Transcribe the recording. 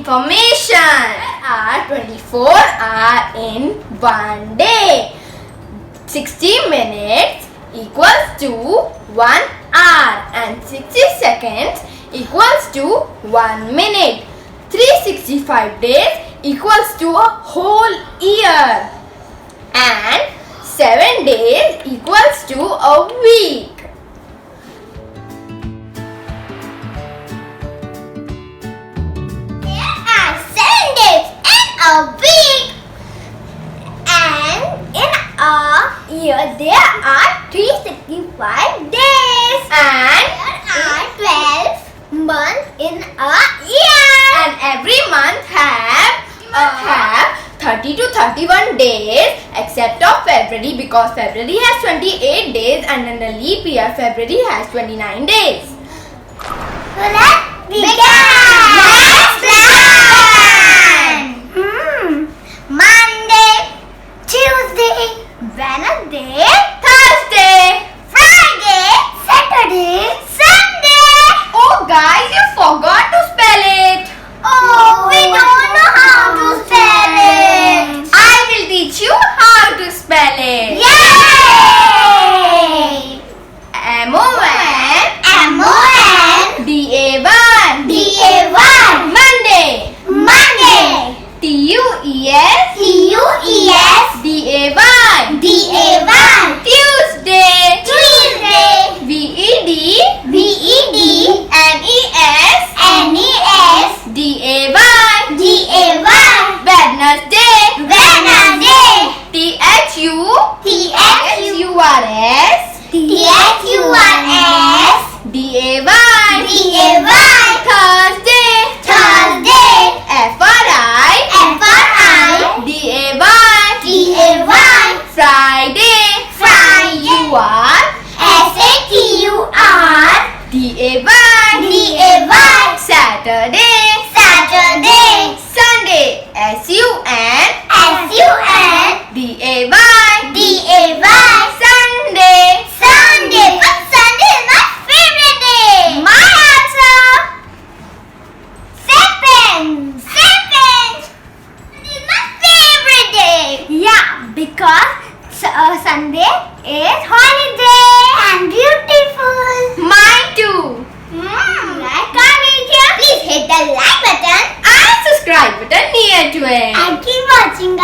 information. There are 24 hours in one day. 60 minutes equals to 1 hour and 60 seconds equals to 1 minute. 365 days equals to a whole year. And 7 days equals to a week. There are 7 days in a week. And in a year there are 365 days. And there are 12 months in a year. And every month have 30 to 31 days except of February, because February has 28 days and in the leap year February has 29 days. So let's begin. Let's plan. Monday, Tuesday, Wednesday, Thursday, Friday, Saturday, Sunday. Oh guys, you forgot to spell it. Oh, we don't know how to spell it. I will teach you how to spell it. Yay! M-O-N M-O-N D-A-1 D-A-1 Monday. Monday T-U-E-S T-U-E-S D-A-1 D-A-1 Tuesday. Tuesday V-E-D V-E-D N-E-S N-E-S D-A-1 D-A-1 Wednesday. Wednesday T-H-U T-H-U-R-S T-H-U-R-S T-H-U-R-S D-A-1 D-A-1 Thursday. Thursday F-R-I F-R-I D-A-1 D-A-1 Friday. Friday U-R S-A-T-U-R D-A-1 D-A-1 Saturday. Saturday Sunday. S-U-N S-U-N D-A-1 D-A-1 Sunday. Sunday. But Sunday is my favorite day. My answer. Seventh. Sunday is my favorite day. Yeah, because Sunday is holiday and beautiful. Mine too. Like our video, please hit the like button And subscribe button near to it. and keep watching